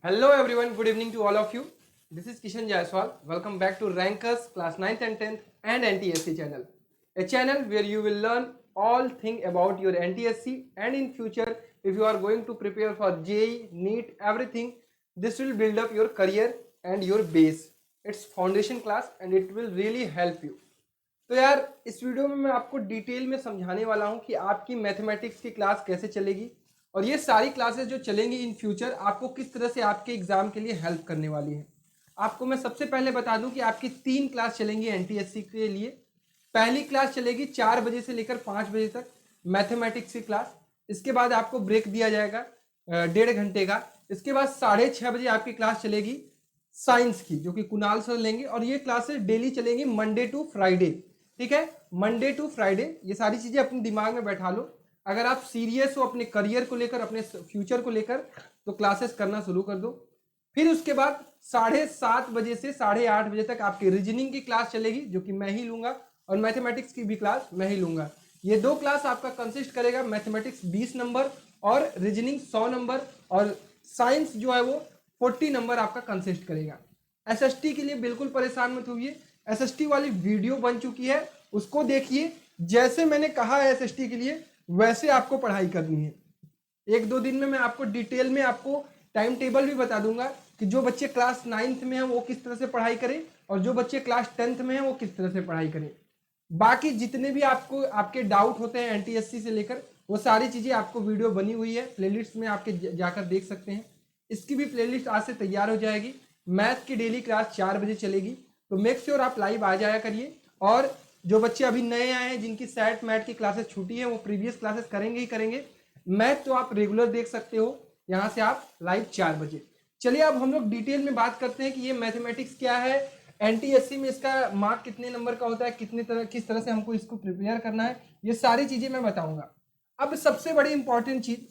Hello everyone, good evening to all of you. This is Kishan Jaiswal. Welcome back to Rankers class 9th and 10th and NTSC channel. A channel where you will learn all thing about your NTSC and in future if you are going to prepare for JEE, NEET, everything, this will build up your career and your base. It's foundation class and it will really help you. तो यार इस video में मैं आपको detail में समझाने वाला हूं कि आपकी मैथमेटिक्स की क्लास कैसे चलेगी और ये सारी क्लासेस जो चलेंगी इन फ्यूचर आपको किस तरह से आपके एग्जाम के लिए हेल्प करने वाली है। आपको मैं सबसे पहले बता दूं कि आपकी 3 क्लास चलेंगी एनटीएससी के लिए। पहली क्लास चलेगी 4 बजे से लेकर 5 बजे तक मैथमेटिक्स की क्लास। इसके बाद आपको ब्रेक दिया जाएगा 1.5 घंटे का। इसके बाद 6:30 बजे आपकी क्लास चलेगी साइंस की, जो कि कुणाल सर लेंगे और ये क्लासेस डेली चलेंगी मंडे टू फ्राइडे। ठीक है, मंडे टू फ्राइडे। ये सारी चीजें अपने दिमाग में बैठा लो। अगर आप सीरियस हो अपने करियर को लेकर, अपने फ्यूचर को लेकर, तो क्लासेस करना शुरू कर दो। फिर उसके बाद 7:30 बजे से 8:30 बजे तक आपकी रीजनिंग की क्लास चलेगी, जो कि मैं ही लूंगा, और मैथमेटिक्स की भी क्लास मैं ही लूंगा। ये 2 क्लास आपका कंसिस्ट करेगा मैथमेटिक्स 20 नंबर और रीजनिंग 100 नंबर, और साइंस जो है वो 40 नंबर आपका कंसिस्ट करेगा। एसएसटी के लिए बिल्कुल परेशान मत होइए, एसएसटी वाली वीडियो बन चुकी है, उसको देखिए। जैसे मैंने कहा है एसएसटी के लिए वैसे आपको पढ़ाई करनी है। 1-2 दिन में मैं आपको डिटेल में आपको टाइम टेबल भी बता दूंगा कि जो बच्चे क्लास 9th में हैं वो किस तरह से पढ़ाई करें और जो बच्चे क्लास 10th में हैं वो किस तरह से पढ़ाई करें। बाकी जितने भी आपको आपके डाउट होते हैं एनटीएससी से लेकर, वो सारी चीजें आपको वीडियो बनी हुई है, प्लेलिस्ट में आपके जाकर देख सकते हैं। इसकी भी प्लेलिस्ट आज से तैयार हो जाएगी। मैथ की डेली क्लास 4 बजे चलेगी, तो मेक श्योर आप लाइव आ जाया करिए। और जो बच्चे अभी नए आए हैं जिनकी सैट मैथ की क्लासेस छूटी है वो प्रीवियस क्लासेस करेंगे ही करेंगे। मैथ तो आप रेगुलर देख सकते हो यहाँ से आप लाइव 4 बजे। चलिए अब हम लोग डिटेल में बात करते हैं कि ये मैथमेटिक्स क्या है, एनटीएससी में इसका मार्क कितने नंबर का होता है, किस तरह से हमको इसको प्रिपेयर करना है, ये सारी चीजें मैं बताऊंगा। अब सबसे बड़ी इंपॉर्टेंट चीज,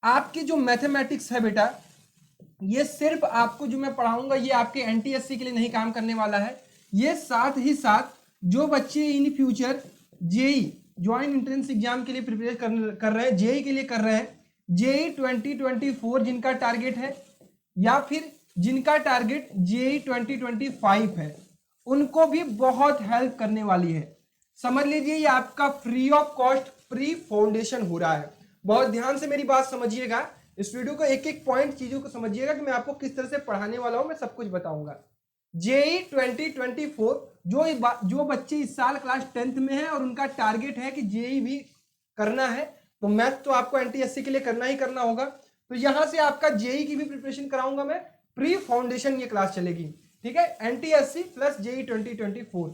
आपकी जो मैथमेटिक्स है बेटा, ये सिर्फ आपको जो मैं पढ़ाऊंगा ये आपके एनटीएससी के लिए नहीं काम करने वाला है। ये साथ ही साथ जो बच्चे in future JEE joint entrance exam के लिए प्रिपेयर कर रहे हैं, जेई के लिए कर रहे हैं, जेई 2024 जिनका टारगेट है या फिर जिनका टारगेट जेई 2025 है, उनको भी बहुत हेल्प करने वाली है। समझ लीजिए ये आपका free of cost pre foundation हो रहा है। बहुत ध्यान से मेरी बात समझिएगा, इस वीडियो को एक एक पॉइंट चीजों को समझिएगा कि मैं आपको किस तरह से पढ़ाने वाला हूं, मैं सब कुछ बताऊंगा। जेई 2024 जो बच्चे इस साल क्लास 10th में है और उनका टारगेट है कि जेई भी करना है, तो मैथ तो आपको एनटीएससी के लिए करना ही करना होगा। तो यहां से आपका जेई की भी प्रिपरेशन कराऊंगा मैं, प्री फाउंडेशन ये क्लास चलेगी। ठीक है, एनटीएससी प्लस जेई 2024।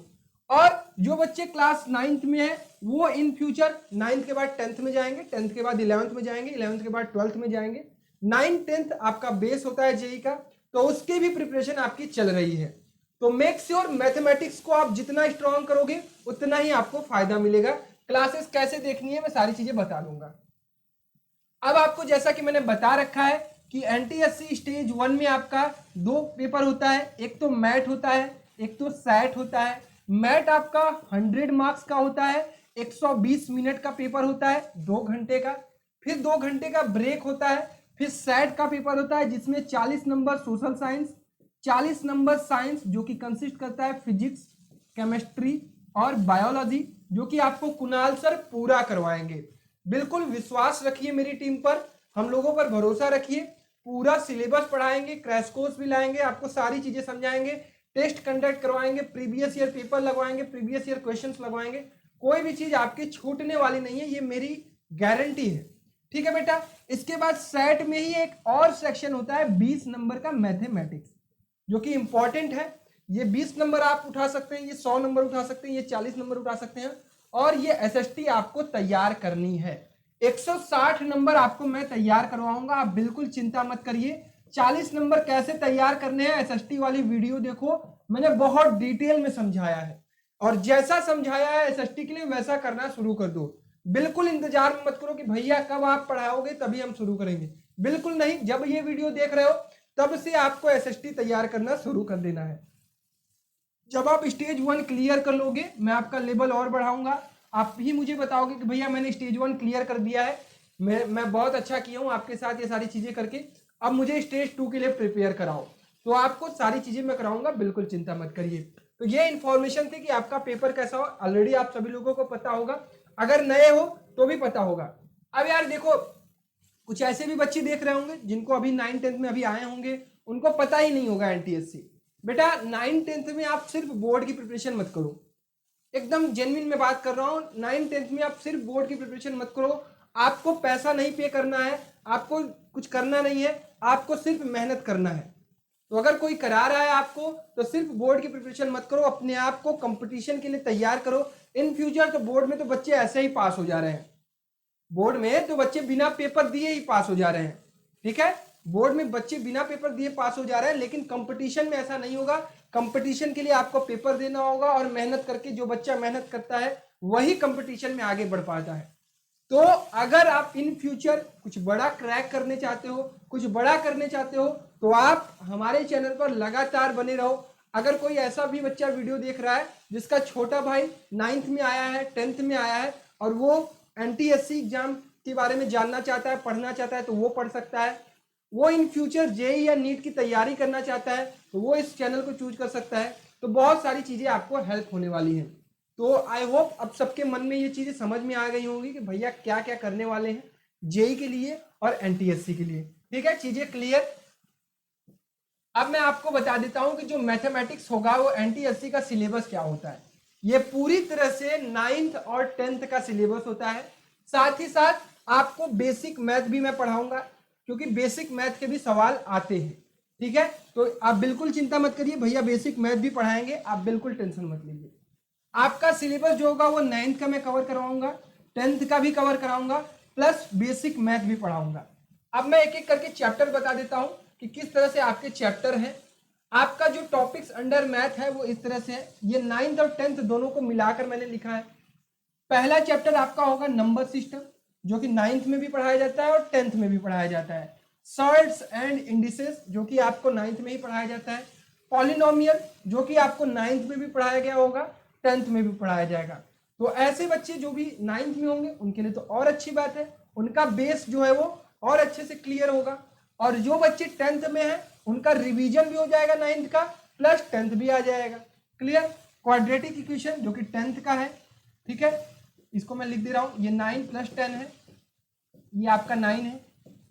और जो बच्चे क्लास 9th में है वो इन फ्यूचर 9th के बाद 10th में जाएंगे, 10th के बाद 11th में जाएंगे, 11th के बाद 12th में जाएंगे। 9th 10th आपका बेस होता है जेई का, तो उसकी भी प्रिपरेशन आपकी चल रही है। तो मेक श्योर मैथमेटिक्स को आप जितना स्ट्रॉन्ग करोगे उतना ही आपको फायदा मिलेगा। क्लासेस कैसे देखनी है मैं सारी चीजें बता दूंगा। अब आपको जैसा कि मैंने बता रखा है कि एनटीएससी स्टेज 1 में आपका 2 पेपर होता है, एक तो मैथ होता है, एक तो सैट होता है। मैथ आपका 100 मार्क्स का होता है, 120 मिनट का पेपर होता है 2 घंटे का। फिर 2 घंटे का ब्रेक होता है। फिर सैट का पेपर होता है जिसमें 40 number social science, 40 number science जो कि कंसिस्ट करता है फिजिक्स, केमिस्ट्री और बायोलॉजी, जो कि आपको कुणाल सर पूरा करवाएंगे। बिल्कुल विश्वास रखिए मेरी टीम पर, हम लोगों पर भरोसा रखिए। पूरा सिलेबस पढ़ाएंगे, क्रैश कोर्स भी लाएंगे, आपको सारी चीजें समझाएंगे, टेस्ट कंडक्ट करवाएंगे, प्रीवियस ईयर पेपर लगवाएंगे, प्रीवियस ईयर क्वेश्चंस लगवाएंगे। कोई भी चीज आपकी छूटने वाली नहीं है, ये मेरी गारंटी है। ठीक है बेटा। इसके बाद सेट में ही एक और सेक्शन होता है 20 नंबर का मैथमेटिक्स, जो कि इंपॉर्टेंट है। ये 20 नंबर आप उठा सकते हैं, ये 100 नंबर उठा सकते हैं, ये 40 नंबर उठा सकते हैं। और ये एसएसटी आपको तैयार करनी है। 160 नंबर आपको मैं तैयार करवाऊंगा, आप बिल्कुल चिंता मत करिए। 40 नंबर कैसे तैयार करने हैं एसएसटी वाली वीडियो देखो, मैंने बहुत डिटेल में समझाया है। और जैसा समझाया है एसएसटी के लिए वैसा करना शुरू कर दो। बिल्कुल इंतजार मत करो कि भैया कब आप पढ़ाओगे तभी हम शुरू करेंगे, बिल्कुल नहीं। जब ये वीडियो देख रहे हो तब से आपको एसएसटी तैयार करना शुरू कर देना है। जब आप स्टेज 1 क्लियर कर लोगे मैं आपका लेवल और बढ़ाऊंगा। आप ही मुझे बताओगे कि भैया मैंने स्टेज 1 क्लियर कर दिया है, मैं बहुत अच्छा किया हूं आपके साथ ये सारी चीजें करके। अब मुझे स्टेज 2 के लिए प्रिपेयर कराओ। तो आपको सारी चीजें मैं कराऊंगा, बिल्कुल चिंता मत करिए। तो ये इन्फॉर्मेशन थी कि आपका पेपर कैसा हो, ऑलरेडी आप सभी लोगों को पता होगा, अगर नए हो तो भी पता होगा। अब यार देखो, कुछ ऐसे भी बच्चे देख रहे होंगे जिनको अभी 9th-10th में अभी आए होंगे, उनको पता ही नहीं होगा एनटीएससी। बेटा 9th-10th में आप सिर्फ बोर्ड की प्रिपरेशन मत करो, एकदम जेन्युइन में बात कर रहा हूँ। 9th-10th में आप सिर्फ बोर्ड की प्रिपरेशन मत करो, आपको पैसा नहीं पे करना है, आपको कुछ करना नहीं है, आपको सिर्फ मेहनत करना है। तो अगर कोई करा रहा है आपको, तो सिर्फ बोर्ड की प्रिपरेशन मत करो, अपने आप को कंपटीशन के लिए तैयार करो। इन फ्यूचर तो बोर्ड में तो बच्चे ऐसे ही पास हो जा रहे हैं, बोर्ड में तो बच्चे बिना पेपर दिए ही पास हो जा रहे हैं। ठीक है, बोर्ड में बच्चे बिना पेपर दिए पास हो जा रहे हैं, लेकिन कंपटीशन में ऐसा नहीं होगा। कंपटीशन के लिए आपको पेपर देना होगा, और मेहनत करके जो बच्चा मेहनत करता है वही कंपटीशन में आगे बढ़ पाता है। तो अगर आप इन फ्यूचर कुछ बड़ा क्रैक करने चाहते हो, कुछ बड़ा करने चाहते हो, तो आप हमारे चैनल पर लगातार बने रहो। अगर कोई ऐसा भी बच्चा वीडियो देख रहा है जिसका छोटा भाई 9th में आया है, 10th में आया है, और वो एनटीएससी एग्जाम के बारे में जानना चाहता है, पढ़ना चाहता है, तो वो पढ़ सकता है। वो इन फ्यूचर जेई या नीट की तैयारी करना चाहता है, तो वो इस चैनल को चूज कर सकता है। तो बहुत सारी चीजें आपको हेल्प होने वाली हैं। तो आई होप अब सबके मन में ये चीजें समझ में आ गई होंगी कि भैया क्या क्या करने वाले हैं जेई के लिए और एनटीएससी के लिए। ठीक है, चीजें क्लियर। अब मैं आपको बता देता हूं कि जो मैथमेटिक्स होगा वो एनटीएससी का सिलेबस क्या होता है। ये पूरी तरह से 9th और 10th का सिलेबस होता है। साथ ही साथ आपको बेसिक मैथ भी मैं पढ़ाऊंगा, क्योंकि बेसिक मैथ के भी सवाल आते हैं। ठीक है, तो आप बिल्कुल चिंता मत करिए, भैया बेसिक मैथ भी पढ़ाएंगे, आप बिल्कुल टेंशन मत लीजिए। आपका सिलेबस जो होगा वो 9th का मैं कवर करवाऊंगा, 10th का भी कवर कराऊंगा, प्लस बेसिक मैथ भी पढ़ाऊंगा। अब मैं एक एक करके चैप्टर बता देता हूं कि किस तरह से आपके चैप्टर हैं। आपका जो टॉपिक्स अंडर मैथ है वो इस तरह से है, ये 9th और 10th दोनों को मिलाकर मैंने लिखा है। पहला चैप्टर आपका होगा नंबर सिस्टम, जो कि 9th में भी पढ़ाया जाता है और 10th में भी पढ़ाया जाता है। सॉर्ट्स एंड इंडिसेस, जो कि आपको 9th में ही पढ़ाया जाता है। पॉलिनोमियल, जो कि आपको 9th में भी पढ़ाया गया होगा, 10th में भी पढ़ाया जाएगा। तो ऐसे बच्चे जो भी 9th में होंगे उनके लिए तो और अच्छी बात है, उनका बेस जो है वो और अच्छे से क्लियर होगा। और जो बच्चे 10th में है उनका रिवीजन भी हो जाएगा 9th का, प्लस 10th भी आ जाएगा। क्लियर। क्वाड्रेटिक इक्वेशन जो कि 10th का है, ठीक है, इसको मैं लिख दे रहा हूं, ये 9 + 10 है, ये आपका 9 है,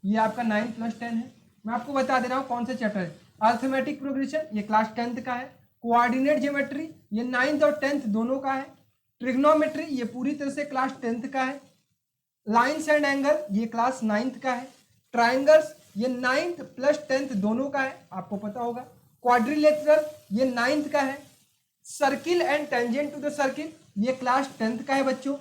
ये आपका 9 + 10 है। मैं आपको बता दे रहा हूं कौन सा चैप्टर है। अर्थमेटिक प्रोग्रेशन, ये क्लास 10th का है। कोऑर्डिनेट ज्योमेट्री, ये 9th और 10th दोनों का है। ट्रिग्नोमेट्री, ये पूरी तरह से क्लास 10th का है। लाइन्स एंड एंगल, ये क्लास 9th का है। ट्राइंगल्स, ये 9th + 10th दोनों का है, आपको पता होगा। क्वाड्रिलेटरल, ये 9th का है। Circle and tangent to the circle, ये क्लास 10th का है बच्चों।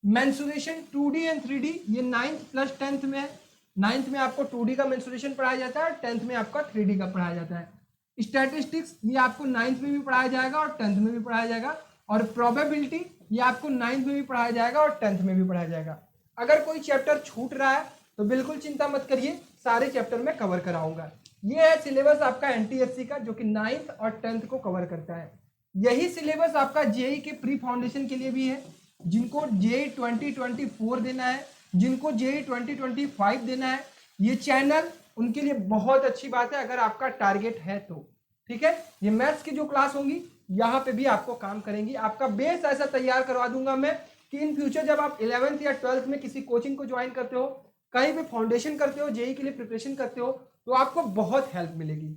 मेंसुरेशन 2D एंड 3D, ये 9th + 10th में है। 9th में आपको 2D का मेंसुरेशन पढ़ाया जाता है और 10th में आपका 3D का पढ़ाया जाता है। स्टैटिस्टिक्स, ये आपको 9th में भी पढ़ाया जाएगा और 10th में भी पढ़ाया जाएगा। और प्रोबेबिलिटी, ये आपको 9th में भी पढ़ाया जाएगा और 10th में भी पढ़ाया जाएगा। अगर कोई चैप्टर छूट रहा है तो बिल्कुल चिंता मत करिए, सारे चैप्टर में कवर कराऊंगा। ये है सिलेबस आपका एनटीएससी का, जो कि 9th और 10th को कवर करता है। यही सिलेबस आपका जेई के प्री फाउंडेशन के लिए भी है, जिनको जेई 2024 देना है, जिनको जेई 2025 देना है। ये चैनल उनके लिए बहुत अच्छी बात है अगर आपका टारगेट है तो। ठीक है, ये मैथ्स की जो क्लास होंगी यहाँ पे भी आपको काम करेंगी। आपका बेस ऐसा तैयार करवा दूंगा मैं कि इन फ्यूचर जब आप 11th या 12th में किसी कोचिंग को ज्वाइन करते हो, कहीं पे फाउंडेशन करते हो, जेई के लिए प्रिपरेशन करते हो, तो आपको बहुत हेल्प मिलेगी।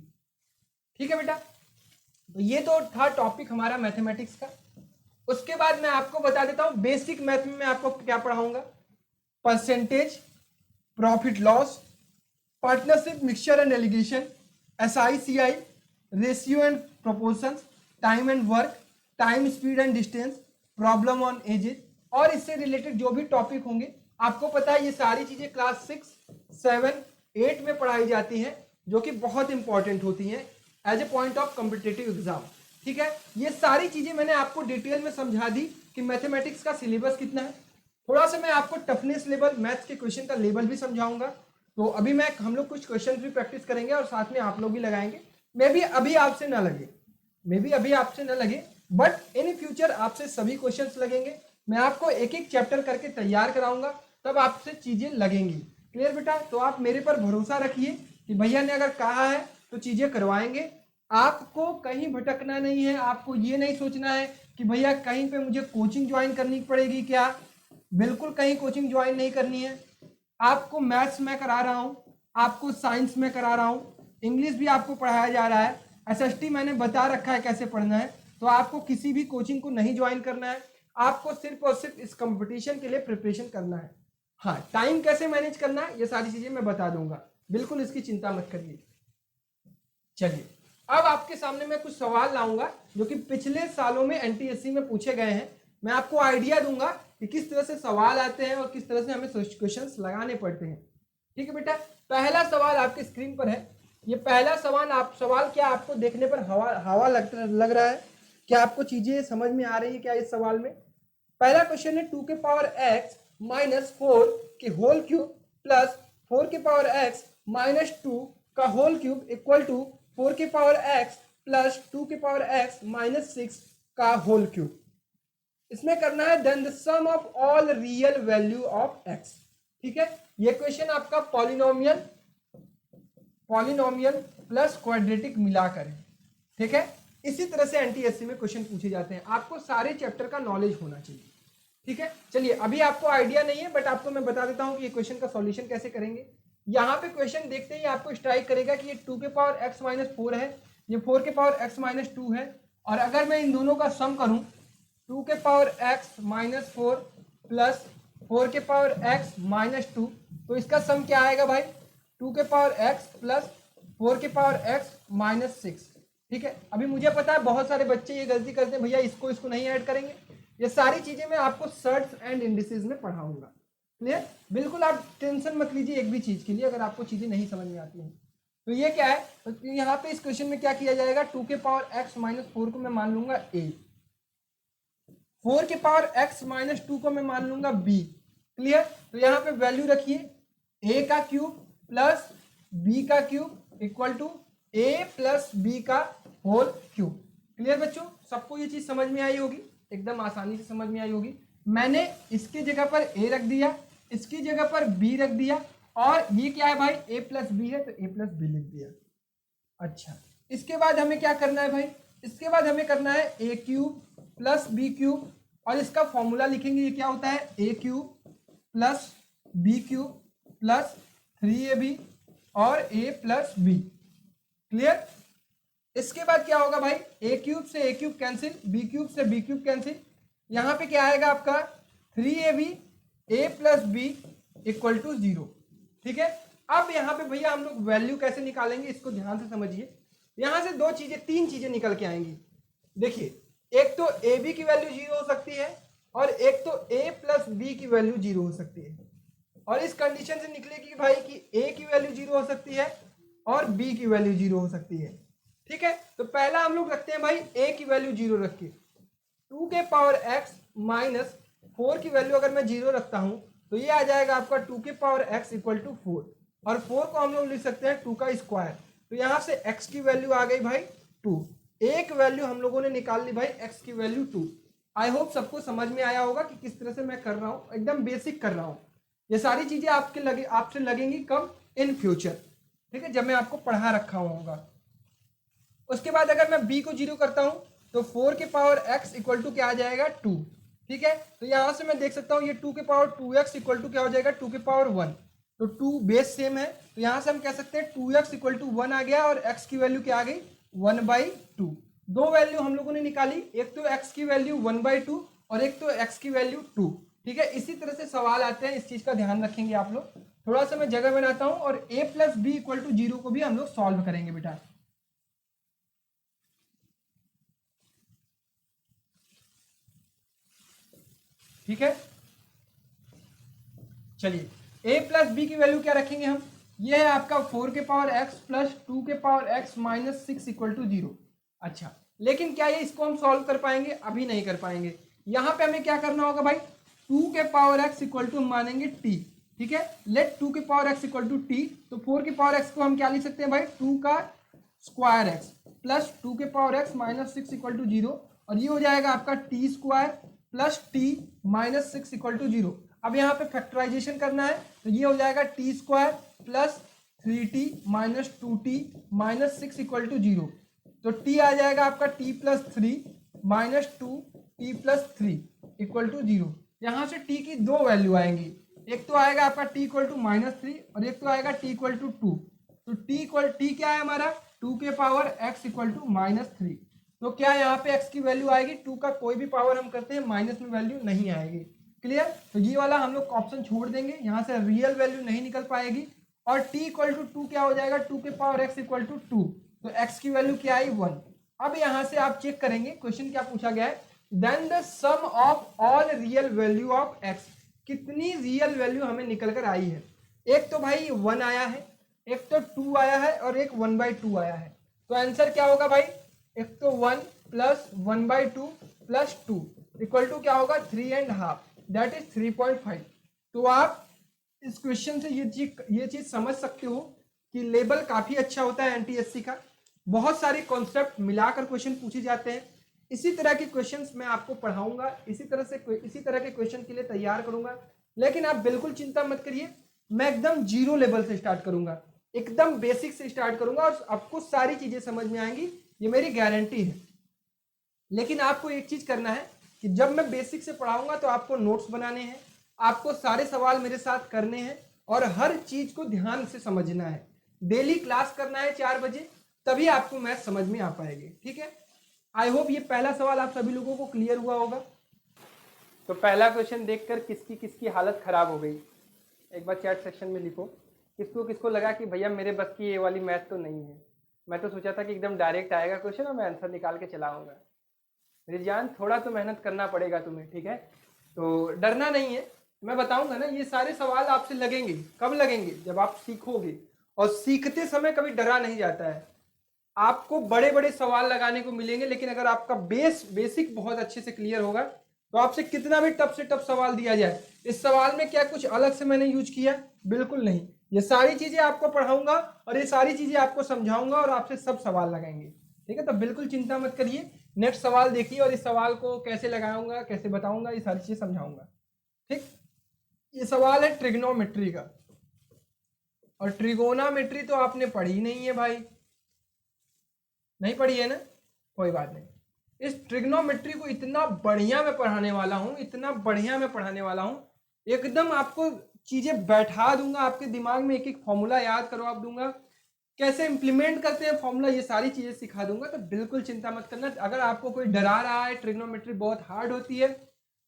ठीक है बेटा, तो ये तो था टॉपिक हमारा मैथमेटिक्स का। उसके बाद मैं आपको बता देता हूं बेसिक मैथ में मैं आपको क्या पढ़ाऊंगा। Percentage, profit loss, partnership, mixture and allegation, SICI, ratio and proportion, time and work, time, speed and distance, problem on edges, और इससे रिलेटेड जो भी टॉपिक होंगे। आपको पता है ये सारी चीजें क्लास 6, 7, 8 में पढ़ाई जाती हैं, जो कि बहुत इंपॉर्टेंट होती हैं as a point of competitive exam. ठीक है, ये सारी चीजें मैंने आपको डिटेल में समझा दी कि मैथमेटिक्स का सिलेबस कितना है। थोड़ा सा मैं आपको टफनेस लेवल, मैथ्स के क्वेश्चन का लेवल भी समझाऊंगा। तो अभी हम लोग कुछ क्वेश्चन भी प्रैक्टिस करेंगे और साथ में आप लोग भी लगाएंगे। मे भी अभी आपसे ना लगे, बट इन फ्यूचर आपसे सभी क्वेश्चन लगेंगे। मैं आपको एक एक चैप्टर करके तैयार कराऊंगा, तब आपसे चीजें लगेंगी। क्लियर बेटा, तो आप मेरे पर भरोसा रखिए कि भैया ने अगर कहा है तो चीजें करवाएंगे। आपको कहीं भटकना नहीं है, आपको ये नहीं सोचना है कि भैया कहीं पे मुझे कोचिंग ज्वाइन करनी पड़ेगी क्या। बिल्कुल कहीं कोचिंग ज्वाइन नहीं करनी है। आपको मैथ्स में करा रहा हूं, आपको साइंस में करा रहा हूं, इंग्लिश भी आपको पढ़ाया जा रहा है, एसएसटी मैंने बता रखा है कैसे पढ़ना है। तो आपको किसी भी कोचिंग को नहीं ज्वाइन करना है, आपको सिर्फ और सिर्फ इस कंपटीशन के लिए प्रिपरेशन करना है। हाँ, टाइम कैसे मैनेज करना है ये सारी चीजें मैं बता दूंगा, बिल्कुल इसकी चिंता मत करिए। चलिए अब आपके सामने मैं कुछ सवाल लाऊंगा जो कि पिछले सालों में एनटीएससी में पूछे गए हैं। मैं आपको आइडिया दूंगा कि किस तरह से सवाल आते हैं और किस तरह से हमें क्वेश्चंस लगाने पड़ते हैं। ठीक है बेटा, पहला सवाल आपके स्क्रीन पर है। ये पहला सवाल क्या आपको देखने पर हवा लग रहा है? क्या आपको चीजें समझ में आ रही है क्या इस सवाल में? पहला क्वेश्चन है 2 के पावर x माइनस 4 के होल क्यूब प्लस 4 के पावर x माइनस 2 का होल क्यूब इक्वल टू 4 के पावर x प्लस 2 के पावर x माइनस 6 का होल क्यूब। इसमें करना है then the sum of all real value of x। ठीक है, ये क्वेश्चन आपका पॉलिनोमियल प्लस क्वाड्रेटिक मिलाकर है। ठीक है, इसी तरह से एनटीएससी में क्वेश्चन पूछे जाते हैं। आपको सारे चैप्टर का नॉलेज होना चाहिए। ठीक है, चलिए अभी आपको आइडिया नहीं है बट आपको मैं बता देता हूं कि ये क्वेश्चन का सॉल्यूशन कैसे करेंगे। यहाँ पे क्वेश्चन देखते ही आपको स्ट्राइक करेगा कि ये 2 के पावर x माइनस 4 है, ये 4 के पावर x माइनस 2 है, और अगर मैं इन दोनों का सम करूं 2 के पावर x माइनस 4 प्लस 4 के पावर x माइनस 2, तो इसका सम क्या आएगा भाई? 2 के पावर x प्लस 4 के पावर x माइनस 6। ठीक है, अभी मुझे पता है बहुत सारे बच्चे ये गलती करते हैं, भैया इसको नहीं ऐड करेंगे। ये सारी चीजें मैं आपको सर्ट्स एंड इंडिसेस में पढ़ाऊंगा। क्लियर? बिल्कुल आप टेंशन मत लीजिए एक भी चीज के लिए अगर आपको चीजें नहीं समझ में आती हैं। तो ये क्या है, तो यहाँ पे इस क्वेश्चन में क्या किया जाएगा, 2 के पावर x माइनस 4 को मैं मान लूंगा a, 4 के पावर x माइनस 2 को मैं मान लूंगा b। क्लियर? तो यहाँ पे वैल्यू रखिए a का क्यूब प्लस b का cube equal to a plus b का होल क्यूब। क्लियर बच्चों, सबको ये चीज समझ में आई होगी, एकदम आसानी से समझ में आई होगी। मैंने इसकी जगह पर a रख दिया, इसकी जगह पर b रख दिया, और ये क्या है भाई, a प्लस b है तो a प्लस b लिख दिया। अच्छा, इसके बाद हमें क्या करना है भाई, इसके बाद हमें करना है a cube plus b cube, और इसका फॉर्मूला लिखेंगे। ये क्या होता है, a cube plus b cube plus 3ab और a प्लस b। क्लियर? इसके बाद क्या होगा भाई, a क्यूब से a cube cancel, b cube से b क्यूब कैंसिल, यहां पे क्या आएगा आपका 3ab a plus b equal to 0। ठीक है, अब यहाँ पे भैया हम लोग वैल्यू कैसे निकालेंगे इसको ध्यान से समझिए। यहां से तीन चीजें निकल के आएंगी। देखिए, एक तो ab की वैल्यू 0 हो सकती है, और एक तो a प्लस b की वैल्यू 0 हो सकती है, और इस कंडीशन से निकलेगी भाई कि a की वैल्यू 0 हो सकती है और b की वैल्यू 0 हो सकती है। ठीक है, तो पहला हम लोग रखते हैं भाई a की वैल्यू 0 रख के, 2 के पावर x माइनस 4 की वैल्यू अगर मैं 0 रखता हूं तो ये आ जाएगा आपका 2 के पावर x इक्वल टू 4, और 4 को हम लोग लिख सकते हैं 2 का स्क्वायर। तो यहां से x की वैल्यू आ गई भाई 2, एक वैल्यू हम लोगों ने निकाल ली भाई x की वैल्यू 2। आई होप सबको समझ में आया होगा कि किस तरह से मैं कर रहा हूं, एकदम बेसिक कर रहा हूं। ये सारी चीजें आपसे लगेंगी कब, इन फ्यूचर। ठीक है, जब मैं आपको पढ़ा रखा होगा। उसके बाद अगर मैं b को 0 करता हूं तो 4 के पावर x इक्वल टू क्या आ जाएगा 2। ठीक है, तो यहां से मैं देख सकता हूं ये 2 के पावर 2x इक्वल टू क्या हो जाएगा 2 के पावर 1, तो 2 बेस सेम है, तो यहां से हम कह सकते हैं 2x इक्वल टू 1 आ गया, और x की वैल्यू क्या आ गई 1/2। दो वैल्यू हम लोगों ने निकाली, एक तो x की वैल्यू 1/2 और एक तो x की वैल्यू 2। ठीक है, इसी तरह से सवाल आते हैं, इस चीज का ध्यान रखेंगे आप लोग। थोड़ा सा मैं जगह बनाता हूं, और a plus b equal to 0 को भी हम लोग सॉल्व करेंगे बेटा। ठीक है, चलिए a प्लस बी की वैल्यू क्या रखेंगे हम, ये है आपका 4 के पावर x प्लस 2 के power x minus 6 equal to 0। अच्छा, लेकिन क्या ये इसको हम सॉल्व कर पाएंगे, अभी नहीं कर पाएंगे। यहां पे हमें क्या करना होगा भाई, 2 के पावर x इक्वल टू मानेंगे t। ठीक है, लेट 2 के power x equal to t, तो 4 के पावर x को हम क्या लिख सकते हैं भाई, 2 का स्क्वायर x प्लस 2 के power x minus 6 equal to 0, और ये हो जाएगा आपका t square plus t minus 6 equal to 0। अब यहाँ पे फैक्टराइजेशन करना है, तो ये हो जाएगा t square plus 3t minus 2t minus 6 equal to 0। तो t आ जाएगा आपका t plus 3 minus 2t plus 3 equal to 0। यहाँ से t की दो वैल्यू आएंगी, एक तो आएगा आपका t इक्वल टू माइनस 3 और एक तो आएगा t इक्वल टू 2। तो t क्या है हमारा 2 के power x equal to minus 3। तो क्या यहाँ पे x की वैल्यू आएगी, 2 का कोई भी पावर हम करते हैं माइनस में वैल्यू नहीं आएगी। क्लियर। तो ये वाला हम लोग ऑप्शन छोड़ देंगे, यहाँ से रियल वैल्यू नहीं निकल पाएगी। और t इक्वल टू 2 क्या हो जाएगा, 2 के पावर x इक्वल टू 2। तो x की वैल्यू क्या आई 1। अब यहाँ से आप चेक करेंगे क्वेश्चन क्या पूछा गया है, then the sum of all real value of x। कितनी रियल वैल्यू हमें निकल कर आई है। एक तो भाई 1 आया है, एक तो 2 आया है और एक 1/2 आया है। तो आंसर क्या होगा भाई, एक तो 1 प्लस 1/2 प्लस 2 इक्वल टू क्या होगा 3.5, दैट इज 3.5। तो आप इस क्वेश्चन से ये चीज समझ सकते हो कि लेवल काफी अच्छा होता है एनटीएससी का। बहुत सारे कॉन्सेप्ट मिलाकर क्वेश्चन पूछे जाते हैं। इसी तरह के क्वेश्चंस मैं आपको पढ़ाऊंगा, इसी तरह के क्वेश्चन के लिए तैयार करूंगा। लेकिन आप बिल्कुल चिंता मत करिए, मैं एकदम जीरो लेवल से स्टार्ट करूंगा, एकदम बेसिक से स्टार्ट करूंगा और आपको सारी चीजें समझ में आएंगी, ये मेरी गारंटी है। लेकिन आपको एक चीज करना है कि जब मैं बेसिक से पढ़ाऊंगा तो आपको नोट्स बनाने हैं, आपको सारे सवाल मेरे साथ करने हैं और हर चीज को ध्यान से समझना है। डेली क्लास करना है 4 बजे, तभी आपको मैथ समझ में आ पाएगी। ठीक है। आई होप ये पहला सवाल आप सभी लोगों को क्लियर हुआ होगा। तो पहला क्वेश्चन देखकर किसकी किसकी हालत खराब हो गई, एक बार चैट सेक्शन में लिखो। किसको किसको लगा कि भैया मेरे बस की ये वाली मैथ तो नहीं है, मैं तो सोचा था कि एकदम डायरेक्ट आएगा क्वेश्चन और मैं आंसर निकाल के चला आऊँगा। मेरी जान थोड़ा तो मेहनत करना पड़ेगा तुम्हें, ठीक है। तो डरना नहीं है, मैं बताऊंगा ना, ये सारे सवाल आपसे लगेंगे। कब लगेंगे, जब आप सीखोगे। और सीखते समय कभी डरा नहीं जाता है। आपको बड़े बड़े सवाल लगाने को मिलेंगे, लेकिन अगर आपका बेसिक बहुत अच्छे से क्लियर होगा तो आपसे कितना भी टफ से टफ सवाल दिया जाए, इस सवाल में क्या कुछ अलग से मैंने यूज किया, बिल्कुल नहीं। ये सारी चीजें आपको पढ़ाऊंगा और ये सारी चीजें आपको समझाऊंगा और आपसे सब सवाल लगाएंगे। ठीक है, तो बिल्कुल चिंता मत करिए। नेक्स्ट सवाल देखिए और इस सवाल को कैसे लगाऊंगा, कैसे बताऊंगा, ये सारी चीजें समझाऊंगा। ठीक। ये सवाल है ट्रिग्नोमेट्री का, और ट्रिगोनामेट्री तो आपने पढ़ी नहीं है भाई, नहीं पढ़ी है ना, कोई बात नहीं। इस ट्रिग्नोमेट्री को इतना बढ़िया मैं पढ़ाने वाला हूं, इतना बढ़िया मैं पढ़ाने वाला हूं, एकदम आपको चीजें बैठा दूंगा, आपके दिमाग में एक एक फॉर्मूला याद करवा दूंगा, कैसे इंप्लीमेंट करते हैं फॉर्मूला, ये सारी चीजें सिखा दूंगा। तो बिल्कुल चिंता मत करना। अगर आपको कोई डरा रहा है ट्रिग्नोमेट्री बहुत हार्ड होती है,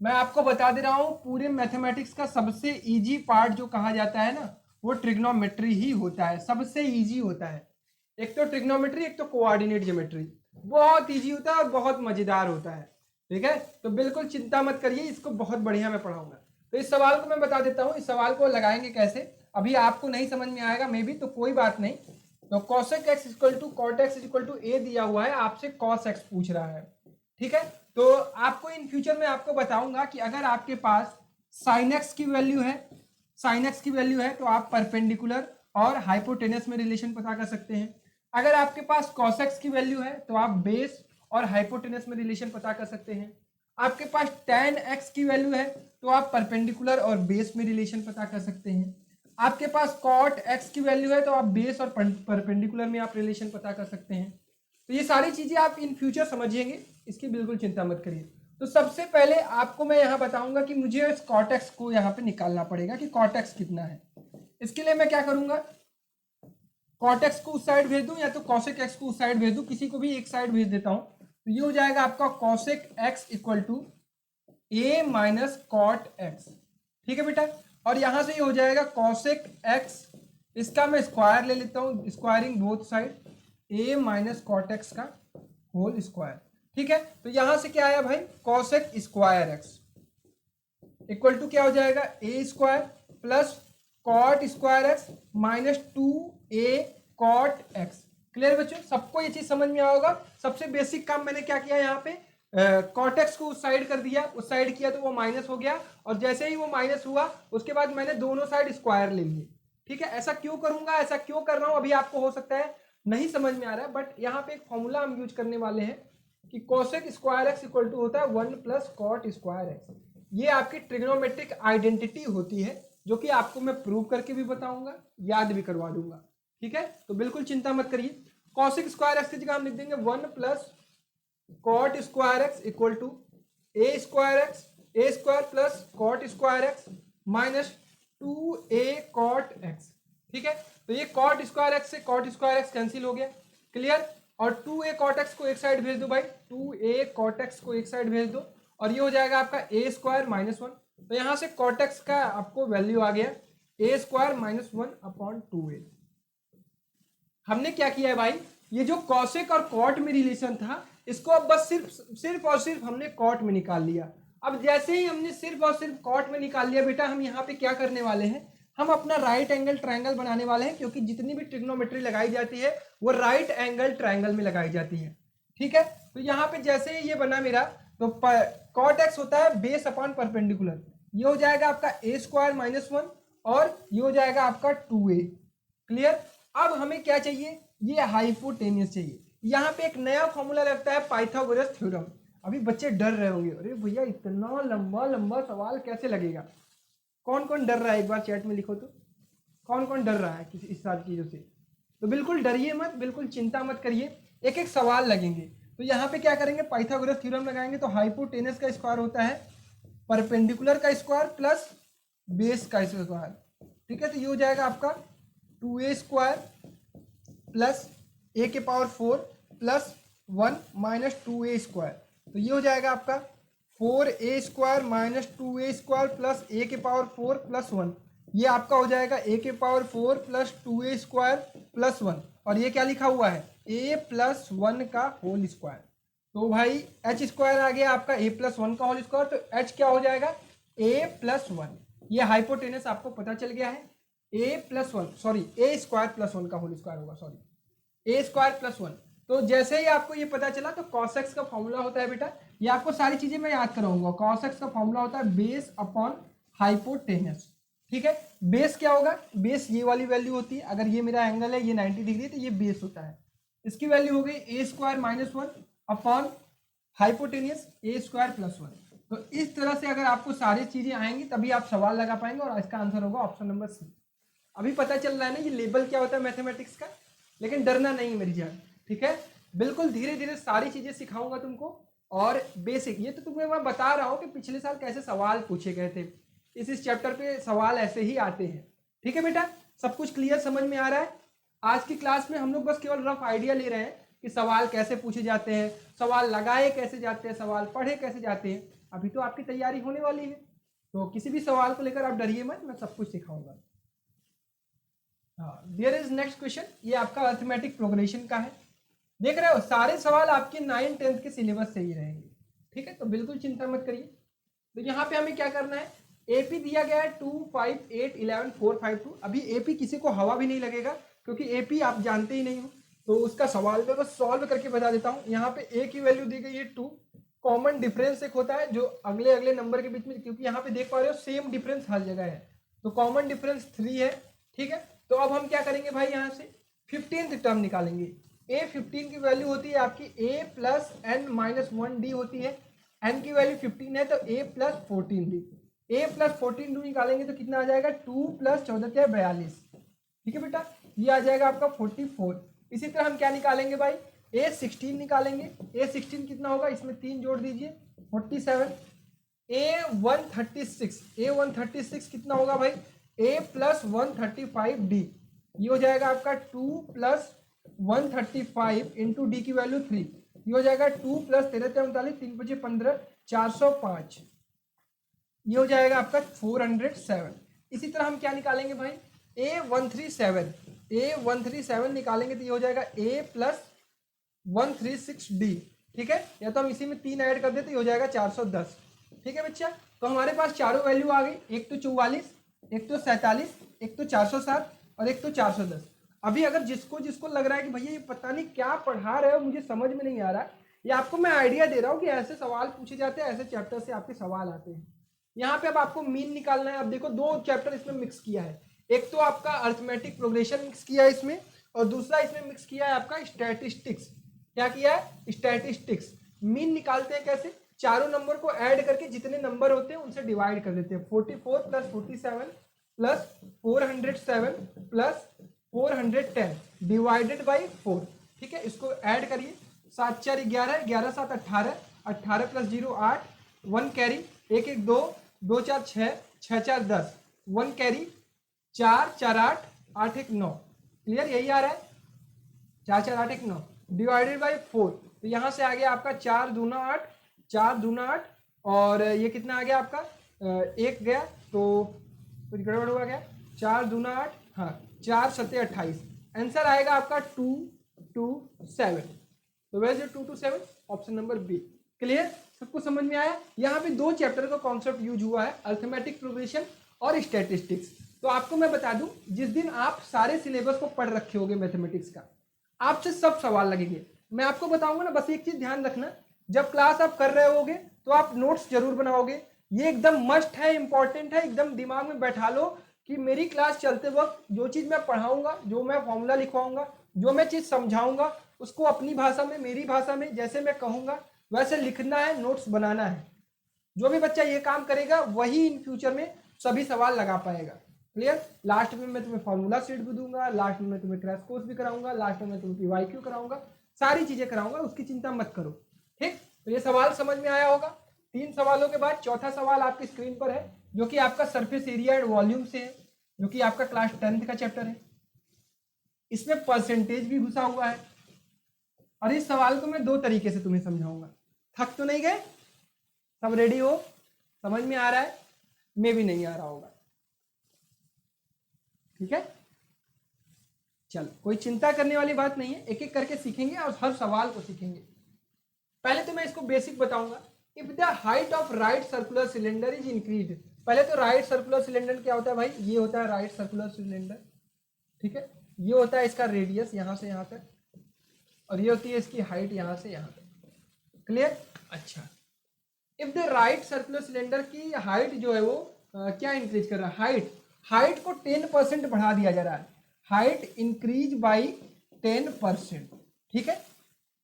मैं आपको बता दे रहा हूं, पूरे मैथमेटिक्स का सबसे इजी पार्ट जो कहा जाता है ना, वो ट्रिग्नोमेट्री ही होता है, सबसे इजी होता है। एक तो ट्रिग्नोमेट्री, एक तो कोऑर्डिनेट ज्योमेट्री, बहुत इजी होता है और बहुत मजेदार होता है। ठीक है, तो बिल्कुल चिंता मत करिए, इसको बहुत बढ़िया मैं पढ़ाऊंगा। तो इस सवाल को मैं बता देता हूँ, इस सवाल को लगाएंगे कैसे। अभी आपको नहीं समझ में आएगा मे भी, तो कोई बात नहीं। तो cosec x equal to cot x equal to a दिया हुआ है, आपसे cos x पूछ रहा है। ठीक है, तो आपको इन फ्यूचर में आपको बताऊंगा कि अगर आपके पास sin x की वैल्यू है, sin x की वैल्यू है, तो आप परपेंडिकुलर और हाइपोटेनस में रिलेशन पता कर सकते हैं। अगर आपके पास cos x की वैल्यू है तो आप बेस और हाइपोटेनस में रिलेशन पता कर सकते हैं। आपके पास tan x की वैल्यू है तो आप परपेंडिकुलर और बेस में रिलेशन पता कर सकते हैं। आपके पास cot x की वैल्यू है तो आप बेस और परपेंडिकुलर में आप रिलेशन पता कर सकते हैं। तो ये सारी चीजें आप इन फ्यूचर समझिएंगे, इसकी बिल्कुल चिंता मत करिए। तो सबसे पहले आपको मैं यहाँ बताऊंगा कि मुझे इस cot x को यहाँ पे निकालना पड़ेगा कि cot x कितना है। इसके लिए मैं क्या करूंगा, cot x को उस साइड भेज दूं या तो cosec x को उस साइड भेज दूं, किसी को भी एक साइड भेज देता हूं। तो ये हो जाएगा आपका cosec x equal to a minus cot x। ठीक है बेटा, और यहां से ये हो जाएगा cosec x, इसका मैं स्क्वायर ले लेता हूं, squaring both side, a minus cot x का होल स्क्वायर। ठीक है, तो यहां से क्या आया भाई, cosec square x equal to क्या हो जाएगा, a square plus cot square x minus 2a cot x. Clear बच्चों, सबको ये चीज समझ में आया होगा। सबसे बेसिक काम मैंने क्या किया, यहाँ पे कॉट एक्स को उस साइड कर दिया, उस साइड किया तो वो माइनस हो गया, और जैसे ही वो माइनस हुआ उसके बाद मैंने दोनों साइड स्क्वायर ले लिए। ठीक है, ऐसा क्यों करूंगा, ऐसा क्यों कर रहा हूं, अभी आपको हो सकता है नहीं समझ में आ रहा है, बट यहाँ पे एक फॉर्मूला हम यूज करने वाले हैं कि cosec square x equal to होता है 1 प्लस कॉट स्क्वायर एक्स। ये आपकी ट्रिग्नोमेट्रिक आइडेंटिटी होती है, जो कि आपको मैं प्रूव करके भी बताऊंगा, याद भी करवा दूंगा। ठीक है, तो बिल्कुल चिंता मत करिए। कॉसिक स्क्वायर एक्स की जगह हम लिख देंगे 1 plus cot square x equal to a square plus cot square x minus 2a cot x. ठीक है, तो ये कॉट स्क्वायर एक्स से कॉट स्क्वायर एक्स कैंसिल हो गया, क्लियर। और 2a कॉट एक्स को एक साइड भेज दो भाई, 2a कॉट एक्स को एक साइड भेज दो और ये हो जाएगा आपका a स्क्वायर माइनस 1। तो यहां से कॉट एक्स का आपको वैल्यू आ गया a square minus 1 upon 2a। हमने क्या किया है भाई, ये जो कॉसेक और कॉट में रिलेशन था इसको अब बस सिर्फ और सिर्फ हमने कॉट में निकाल लिया। अब जैसे ही हमने सिर्फ और सिर्फ कॉट में निकाल लिया बेटा, हम यहाँ पे क्या करने वाले हैं, हम अपना राइट एंगल ट्रायंगल बनाने वाले हैं, क्योंकि जितनी भी ट्रिग्नोमेट्री लगाई जाती है वो राइट एंगल ट्रायंगल में लगाई जाती है। ठीक है, तो यहाँ पे जैसे ही ये बना मेरा, तो कॉट एक्स होता है बेस अपॉन परपेंडिकुलर, ये हो जाएगा आपका a स्क्वायर माइनस 1 और ये हो जाएगा आपका 2a, क्लियर। अब हमें क्या चाहिए, ये हाइपोटेनियस चाहिए। यहाँ पे एक नया फॉर्मूला लगता है पाइथागोरस थ्योरम। अभी बच्चे डर रहे होंगे, अरे भैया इतना लंबा लंबा सवाल कैसे लगेगा। कौन कौन डर रहा है, एक बार चैट में लिखो तो, कौन कौन डर रहा है किसी इस सारी चीजों से। तो बिल्कुल डरिए मत, बिल्कुल चिंता मत करिए, एक एक सवाल लगेंगे। तो यहाँ पे क्या करेंगे, पाइथागोरस थ्योरम लगाएंगे। तो हाइपोटेनस का स्क्वायर होता है परपेंडिकुलर का स्क्वायर प्लस बेस का स्क्वायर। ठीक है, तो ये हो जाएगा आपका 2a स्क्वायर प्लस a के power 4 plus 1 minus 2a square. तो ये हो जाएगा आपका 4a square minus 2a square plus a के पावर 4 प्लस 1। ये आपका हो जाएगा a के power 4 plus 2a square plus 1, और ये क्या लिखा हुआ है, a प्लस 1 का होल स्क्वायर। तो भाई h स्क्वायर आ गया आपका a प्लस 1 का होल स्क्वायर, तो h क्या हो जाएगा, a प्लस 1। ये हाइपोटेनस आपको पता चल गया है, a plus 1 sorry a square plus 1 का होल स्क्वायर होगा, सॉरी a स्क्वायर प्लस 1। तो जैसे ही आपको ये पता चला, तो cos x का फॉर्मूला होता है बेटा, ये आपको सारी चीजें मैं याद कराऊंगा। cos x का फॉर्मूला होता है बेस अपॉन हाइपोटेनस। ठीक है, बेस क्या होगा, बेस ये वाली वैल्यू होती है, अगर ये मेरा एंगल है ये 90 डिग्री, तो ये बेस होता है। इसकी वैल्यू हो गई a square minus 1 upon hypotenuse a square plus 1। तो इस तरह से अगर आपको सारी चीजें आएंगी तभी आप सवाल लगा पाएंगे, और इसका आंसर होगा ऑप्शन नंबर सी। अभी पता चल रहा है ना ये लेवल क्या होता है मैथमेटिक्स का, लेकिन डरना नहीं मेरी जान। ठीक है, बिल्कुल धीरे धीरे सारी चीजें सिखाऊंगा तुमको। और बेसिक ये तो तुम्हें मैं बता रहा हूँ कि पिछले साल कैसे सवाल पूछे गए थे, इस चैप्टर पे सवाल ऐसे ही आते हैं। ठीक है बेटा, सब कुछ क्लियर समझ में आ रहा है। आज की क्लास में हम लोग बस केवल रफ आइडिया ले रहे हैं कि सवाल कैसे पूछे जाते हैं, सवाल लगाए कैसे जाते हैं, सवाल पढ़े कैसे जाते हैं। अभी तो आपकी तैयारी होने वाली है, तो किसी भी सवाल को लेकर आप डरिए मत, मैं सब कुछ सिखाऊंगा। देयर इज नेक्स्ट क्वेश्चन, ये आपका अर्थमेटिक प्रोग्रेशन का है। देख रहे हो सारे सवाल आपके 9th 10th के सिलेबस से ही रहेंगे। ठीक है, तो बिल्कुल चिंता मत करिए। तो यहाँ पे हमें क्या करना है, एपी दिया गया है 2 5 8 11 4 5 2। अभी एपी किसी को हवा भी नहीं लगेगा, क्योंकि एपी आप जानते ही नहीं हो। तो उसका सवाल मैं बस सॉल्व करके बता देता हूँ। यहाँ पे ए की वैल्यू दी गई है 2, कॉमन डिफरेंस एक होता है जो अगले अगले नंबर के बीच में, क्योंकि यहाँ पे देख पा रहे हो सेम डिफरेंस हर जगह है, तो कॉमन डिफरेंस 3 है। ठीक है, तो अब हम क्या करेंगे भाई, यहाँ से 15th टर्म निकालेंगे। a15 की वैल्यू होती है आपकी a plus n minus 1 d होती है। n की वैल्यू 15 है, तो a plus 14 d. a plus 14 d निकालेंगे तो कितना आ जाएगा, 2 प्लस 14 42। ठीक है बेटा, ये आ जाएगा आपका 44। इसी तरह हम क्या निकालेंगे भाई, a16 निकालेंगे। a16 कितना होगा, इसमें 3 जोड़ दीजिए 47। a136 कितना होगा भाई, a प्लस 135 डी। ये हो जाएगा आपका 2 प्लस 135 इंटू डी की वैल्यू 3। ये हो जाएगा 2 प्लस 13 39 3 5 15 405। ये हो जाएगा आपका 407। इसी तरह हम क्या निकालेंगे भाई, a137 निकालेंगे तो ये हो जाएगा a प्लस 136 डी। ठीक है, या तो हम इसी में 3 ऐड कर देते, ये हो जाएगा 410। ठीक है बच्चा, तो हमारे पास चारों वैल्यू आ गई, एक तो 44, एक तो 47, एक तो 407 और एक तो 410। अभी अगर जिसको जिसको लग रहा है कि भैया ये पता नहीं क्या पढ़ा रहे हो, मुझे समझ में नहीं आ रहा, ये आपको मैं आइडिया दे रहा हूँ कि ऐसे सवाल पूछे जाते हैं, ऐसे चैप्टर से आपके सवाल आते हैं। यहाँ पे अब आपको मीन निकालना है। अब देखो 2 चैप्टर इसमें मिक्स किया है, एक तो आपका अर्थमेटिक प्रोग्रेशन मिक्स किया है इसमें, और दूसरा इसमें मिक्स किया है आपका स्टैटिस्टिक्स। क्या किया है, स्टैटिस्टिक्स। मीन निकालते हैं कैसे, चारों नंबर को ऐड करके जितने नंबर होते हैं उनसे डिवाइड कर देते हैं। 44 plus 47 plus 407 plus 410 divided by 4, ठीक है, इसको ऐड करिए, 7 4 11, 11 7 18, 18 प्लस 0 8, 1 कैरी, 1 1 2, 2 4 6, 6 4 10, 1 कैरी, 4 4 8, 8 1 9, क्लियर, यही आ रहा है 4 4 8 1 9 डिवाइडेड बाई 4, तो यहाँ से आ गया आपका 4 दूना 8, 4 दूना 8, और ये कितना आ गया आपका, एक गया तो कुछ गड़बड़ हुआ गया, 4 दूना 8, हाँ 4 7 28, आंसर आएगा आपका 2 2 7, तो वैसे 2 2 7 ऑप्शन नंबर बी, क्लियर, सबको समझ में आया। यहाँ पे दो चैप्टर का कॉन्सेप्ट यूज हुआ है, अरिथमेटिक प्रोग्रेशन और स्टैटिस्टिक्स। तो आपको मैं बता दूं, जिस दिन आप सारे सिलेबस को पढ़ रखे होगे मैथमेटिक्स का, आपसे सब सवाल लगेंगे, मैं आपको बताऊंगा ना, बस एक चीज ध्यान रखना, जब क्लास आप कर रहे होगे तो आप नोट्स जरूर बनाओगे, ये एकदम मस्ट है, इंपॉर्टेंट है, एकदम दिमाग में बैठा लो कि मेरी क्लास चलते वक्त जो चीज मैं पढ़ाऊंगा, जो मैं फॉर्मूला लिखवाऊंगा, जो मैं चीज समझाऊंगा, उसको अपनी भाषा में, मेरी भाषा में, जैसे मैं कहूंगा वैसे लिखना है, नोट्स बनाना है। जो भी बच्चा ये काम करेगा वही इन फ्यूचर में सभी सवाल लगा पाएगा, क्लियर। लास्ट में मैं तुम्हें फॉर्मूला शीट भी दूंगा, लास्ट में मैं तुम्हें क्रैश कोर्स भी कराऊंगा, लास्ट में मैं तुम्हें पीवाईक्यू कराऊंगा, सारी चीजें कराऊंगा, उसकी चिंता मत करो, ठीक। तो ये सवाल समझ में आया होगा। 3 सवालों के बाद चौथा सवाल आपकी स्क्रीन पर है, जो कि आपका सरफेस एरिया एंड वॉल्यूम से है, जो कि आपका क्लास 10th का चैप्टर है। इसमें परसेंटेज भी घुसा हुआ है, और इस सवाल को मैं 2 तरीके से तुम्हें समझाऊंगा। थक तो नहीं गए, सब रेडी हो, समझ में आ रहा है, मैं भी नहीं आ रहा होगा, ठीक है। चलो, कोई चिंता करने वाली बात नहीं है, एक एक करके सीखेंगे और हर सवाल को सीखेंगे। पहले तो मैं इसको बेसिक बताऊंगा। If the height of right circular cylinder is increase, पहले तो राइट सर्कुलर सिलेंडर क्या होता है भाई, ये होता है राइट सर्कुलर सिलेंडर, ठीक है, ये होता है इसका रेडियस यहां से यहां तक, और ये होती है इसकी हाइट यहां से यहां तक, क्लियर। अच्छा, if the right circular cylinder की हाइट जो है वो क्या इंक्रीज कर रहा है, हाइट को 10% बढ़ा दिया जा रहा है, हाइट इंक्रीज बाई 10%, ठीक है,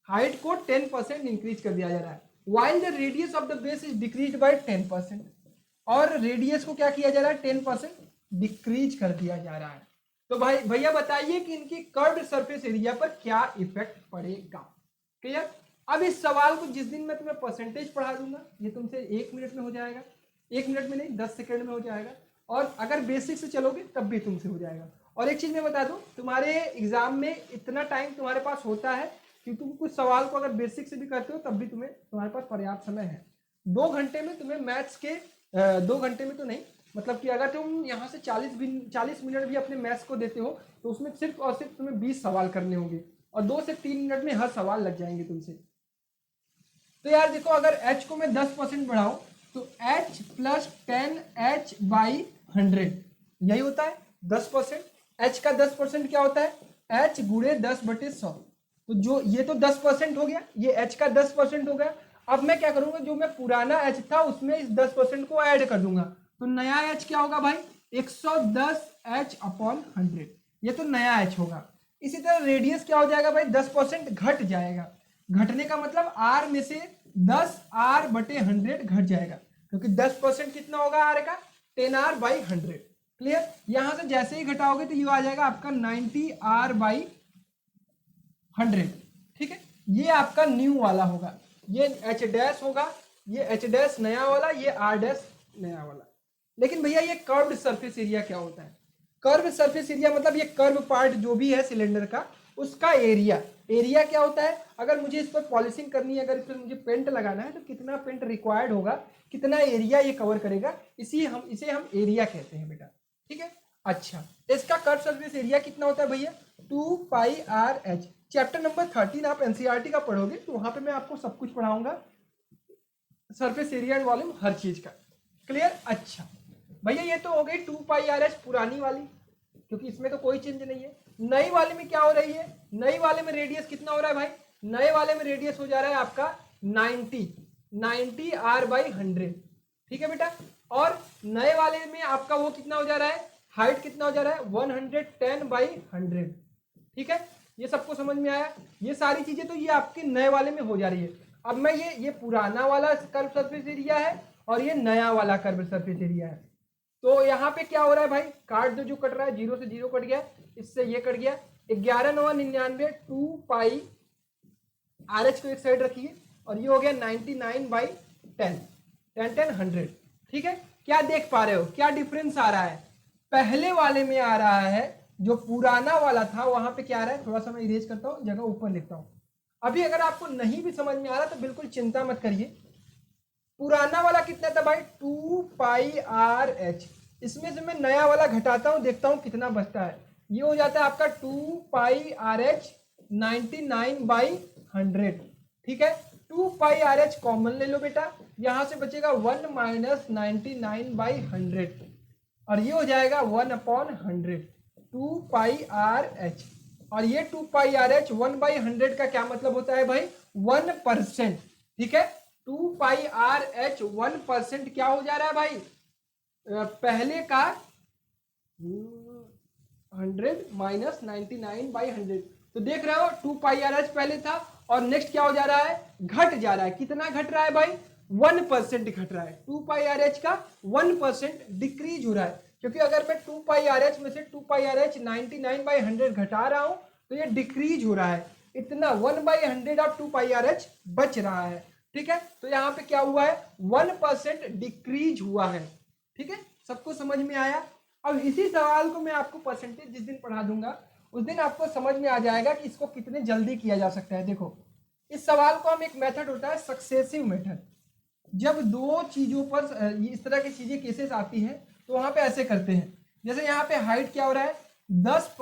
हाइट को 10% इंक्रीज कर दिया जा रहा है, while the radius of the base is decrease by 10%, और रेडियस को क्या किया जा रहा है, 10% डिक्रीज कर दिया जा रहा है। तो भाई भैया बताइए कि इनकी कर्व्ड सरफेस एरिया पर क्या इफेक्ट पड़ेगा, क्लियर। अब इस सवाल को जिस दिन मैं तुम्हें परसेंटेज पढ़ा दूंगा, ये तुमसे 1 मिनट में हो जाएगा, 1 मिनट में नहीं 10 सेकंड में हो जाएगा, और अगर बेसिक से चलोगे तब भी तुमसे हो जाएगा। और एक चीज मैं बता दूं, तुम्हारे एग्जाम में इतना टाइम तुम्हारे पास होता है कि तुम कुछ सवाल को अगर बेसिक से भी करते हो तब भी तुम्हारे पास पर्याप्त समय है। 2 घंटे में तुम्हें मैथ्स के 2 घंटे में तो नहीं, मतलब कि अगर तुम यहाँ से 40 मिनट भी अपने मैथ्स को देते हो तो उसमें सिर्फ और सिर्फ तुम्हें 20 सवाल करने होंगे, और 2 से 3 मिनट में हर सवाल लग जाएंगे तुमसे। तो यार देखो, अगर h को मैं 10% बढ़ाऊं तो h प्लस 10h बाई 100, यही होता है 10%। h का 10% क्या होता है, h गुणे 10/100, तो जो ये तो 10% हो गया, ये h का 10% हो गया। अब मैं क्या करूंगा, जो मैं पुराना h था उसमें इस 10% को ऐड कर दूंगा, तो नया h क्या होगा भाई, 110h/100, ये तो नया h होगा। इसी तरह रेडियस क्या हो जाएगा भाई, 10% घट जाएगा, घटने का मतलब r में से 10r/100 घट जाएगा, क्योंकि 10% कितना होगा r का, 10r/100, क्लियर। यहां से जैसे ही घटाओगे तो ये आ जाएगा आपका 90r/100, ठीक है। ये आपका न्यू वाला होगा, ये h डैश होगा, ये h डैश नया वाला, ये r डैश नया वाला। लेकिन भैया ये कर्व्ड सरफेस एरिया क्या होता है, कर्व सरफेस एरिया मतलब ये कर्व पार्ट जो भी है सिलेंडर का, उसका एरिया क्या होता है। अगर मुझे इस पर पॉलिशिंग करनी है, अगर इस पर मुझे पेंट लगाना है तो कितना पेंट रिक्वायर्ड होगा, कितना एरिया ये कवर करेगा, इसे हम एरिया कहते हैं बेटा, ठीक है। अच्छा, इसका कर्व सरफेस एरिया कितना होता है भैया, 2πr/h। चैप्टर नंबर 13 आप एनसीईआरटी का पढ़ोगे तो वहां पे मैं आपको सब कुछ पढ़ाऊंगा, सरफेस एरिया एंड वॉल्यूम हर चीज का, क्लियर। अच्छा भैया, ये तो हो गई 2πr/h पुरानी वाली, क्योंकि इसमें तो कोई चेंज नहीं है। नई वाले में क्या हो रही है, नई वाले में रेडियस कितना हो रहा है भाई, नए वाले में रेडियस हो जा रहा है आपका 90r/100, ठीक है बेटा। और नए वाले में आपका वो कितना हो जा रहा है, हाइट कितना हो जा रहा है, 110/100, ठीक है। ये सबको समझ में आया, ये सारी चीजें तो ये आपके नए वाले में हो जा रही है। अब मैं ये पुराना वाला कर्व सरफेस एरिया है और ये नया वाला कर्व सरफेस एरिया है। तो यहाँ पे क्या हो रहा है भाई, काट दो, जो कट रहा है, 0 से 0 कट गया, इससे ये कट गया, 11×9=99, 2 पाई RH को एक साइड रखिए और ये हो गया 99/10, 10 ठीक है। क्या देख पा रहे हो, क्या डिफरेंस आ रहा है? पहले वाले में आ रहा है, जो पुराना वाला था वहां पे क्या आ रहा है, थोड़ा सा मैं इरेज करता हूं, जगह ऊपर लिखता हूं। अभी अगर आपको नहीं भी समझ में आ रहा तो बिल्कुल चिंता मत करिए। पुराना वाला कितना था भाई, 2 पाई RH। इसमें से मैं नया वाला घटाता हूं, देखता हूं कितना बचता है। ये हो जाता है आपका 2 पाई RH 99/100, ठीक है। 2 पाई RH कॉमन ले लो बेटा, यहां से बचेगा 1 - 99/100 और ये हो जाएगा 1/100, 2 पाई RH। और ये 2 पाई RH 1/100 का क्या मतलब होता है भाई, 1%, ठीक है। 2 पाई RH 1% क्या हो जा रहा है भाई, पहले का 100 - 99/100, तो देख रहे हो 2 पाई RH पहले था और नेक्स्ट क्या हो जा रहा है, घट जा रहा है। कितना घट रहा है भाई, 1% घट रहा है। 2 पाई RH का 1% डिक्रीज हो रहा है, क्योंकि अगर मैं 2 पाई RH में से 2 पाई RH 99/100 घटा रहा हूं तो ये डिक्रीज हो रहा है, इतना 1/100 ऑफ 2 पाई RH बच रहा है, ठीक है। तो यहाँ पे क्या हुआ है, 1% डिक्रीज हुआ है, ठीक है। सबको समझ में आया? अब इसी सवाल को मैं आपको परसेंटेज जिस दिन पढ़ा दूंगा उस दिन आपको समझ में आ जाएगा कि इसको कितने जल्दी किया जा सकता है। देखो, इस सवाल को हम, एक मेथड होता है सक्सेसिव मेथड, जब दो चीजों पर इस तरह की चीजें केसेस आती हैं तो वहां पे ऐसे करते हैं। जैसे यहाँ पे हाइट क्या हो रहा है, 10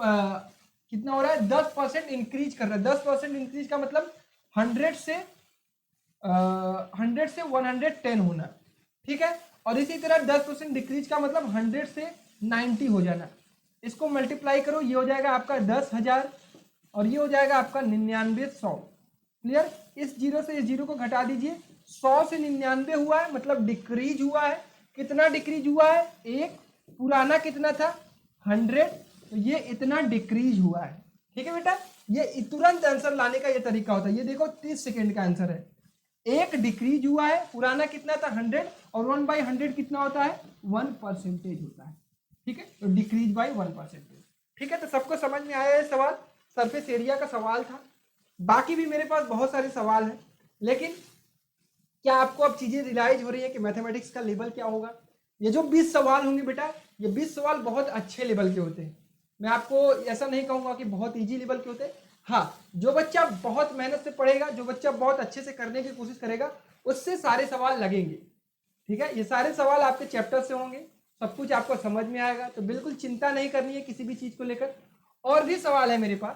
कितना हो रहा है, 10% इंक्रीज कर रहा है। 10% इंक्रीज का मतलब 100 से 110 होना, ठीक है। और इसी तरह 10% डिक्रीज का मतलब 100 से 90 हो जाना। इसको मल्टीप्लाई करो, ये हो जाएगा आपका 10,000 और ये हो जाएगा आपका 9900। क्लियर? इस जीरो से इस जीरो को घटा दीजिए, 100 से 99 हुआ है मतलब डिक्रीज हुआ है। कितना डिक्रीज हुआ है, एक, पुराना कितना था 100, तो ये इतना डिक्रीज हुआ है, ठीक है बेटा। ये तुरंत आंसर लाने का ये तरीका होता है। ये देखो 30 सेकेंड का आंसर है, एक डिक्रीज हुआ है, पुराना कितना था 100 और 1/100 कितना होता है, 1% होता है, ठीक है। तो डिक्रीज बाय 1%, ठीक है। तो सबको समझ में आया ये सवाल, सरफेस एरिया का सवाल था। बाकी भी मेरे पास बहुत सारे सवाल हैं, लेकिन क्या आपको अब चीजें रियलाइज हो रही है कि मैथमेटिक्स का लेवल क्या होगा। ये जो 20 सवाल होंगे बेटा, ये 20 सवाल बहुत अच्छे लेवल के होते हैं। मैं आपको ऐसा नहीं कहूंगा कि बहुत इजी लेवल के होते हैं। हाँ, जो बच्चा बहुत मेहनत से पढ़ेगा, जो बच्चा बहुत अच्छे से करने की कोशिश करेगा, उससे सारे सवाल लगेंगे, ठीक है। ये सारे सवाल आपके चैप्टर से होंगे, सब कुछ आपको समझ में आएगा, तो बिल्कुल चिंता नहीं करनी है किसी भी चीज को लेकर। और भी सवाल है मेरे पास,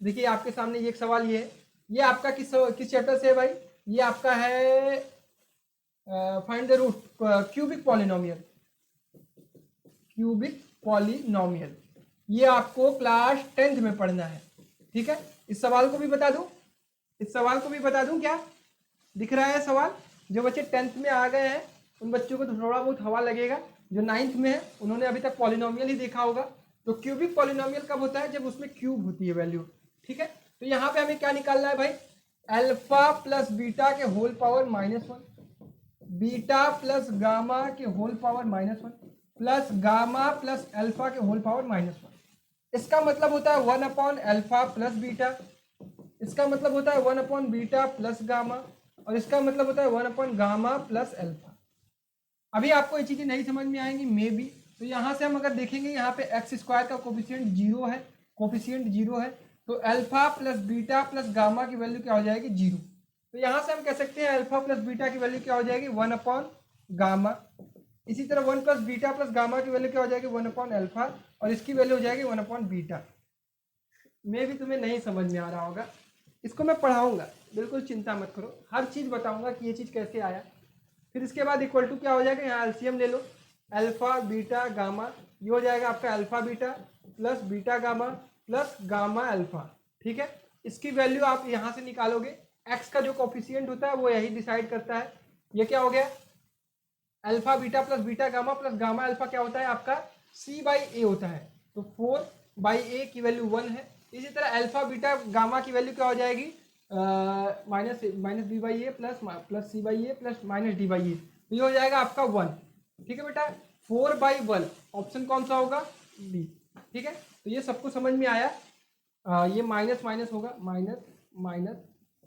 देखिए आपके सामने एक सवाल ये है, ये आपका किस चैप्टर से है भाई, ये आपका है find the root cubic polynomial, cubic polynomial, ये आपको क्लास 10th में पढ़ना है, ठीक है। इस सवाल को भी बता दूं, इस सवाल को भी बता दूं, क्या दिख रहा है सवाल? जो बच्चे 10th में आ गए हैं उन बच्चों को तो थोड़ा बहुत हवा लगेगा, जो 9th में है उन्होंने अभी तक पॉलिनोमियल ही देखा होगा। तो क्यूबिक पॉलिनोमियल कब होता है, जब उसमें क्यूब होती है वैल्यू, ठीक है। तो यहाँ पे हमें क्या निकालना है भाई, अल्फा प्लस बीटा के whole power -1, beta plus gamma के whole power -1 plus gamma plus alpha के होल पावर -1। इसका मतलब होता है 1/अल्फा प्लस बीटा, इसका मतलब होता है 1/बीटा प्लस गामा, और इसका मतलब होता है 1/गामा प्लस अल्फा। अभी आपको ये चीजें नहीं समझ में आएंगी मे बी, तो यहां से हम अगर देखेंगे, यहाँ पे x² का कोफिशिएंट 0 है, कोफिशिएंट 0 है, तो alpha plus beta plus gamma की वैल्यू क्या हो जाएगी, 0। तो यहां से हम कह सकते हैं अल्फा प्लस बीटा की वैल्यू क्या हो जाएगी, 1/गामा। इसी तरह 1 प्लस बीटा प्लस गामा की वैल्यू क्या हो जाएगी, 1/अल्फा, और इसकी वैल्यू हो जाएगी 1/बीटा। मे भी तुम्हें नहीं समझ में आ रहा होगा, इसको मैं पढ़ाऊंगा, बिल्कुल चिंता मत करो, हर चीज बताऊंगा कि ये चीज कैसे आया। फिर इसके बाद इक्वल टू क्या हो जाएगा, यहाँ एलसीएम ले लो, अल्फा बीटा गामा, ये हो जाएगा आपका alpha beta plus beta gamma plus gamma alpha, ठीक है। इसकी वैल्यू आप यहाँ से निकालोगे, एक्स का जो कोफिशिएंट होता है वो यही डिसाइड करता है। ये क्या हो गया, alpha beta plus beta gamma plus gamma alpha क्या होता है आपका, c/a होता है, तो 4/a की वैल्यू 1 है। इसी तरह अल्फा बीटा गामा की वैल्यू क्या हो जाएगी, -b/a plus c/a plus -d/a, तो ये हो जाएगा आपका 1, ठीक है बेटा। 4/1 ऑप्शन कौन सा होगा, बी, ठीक है। तो ये सबको समझ में आया। ये माइनस माइनस होगा, माइनस माइनस,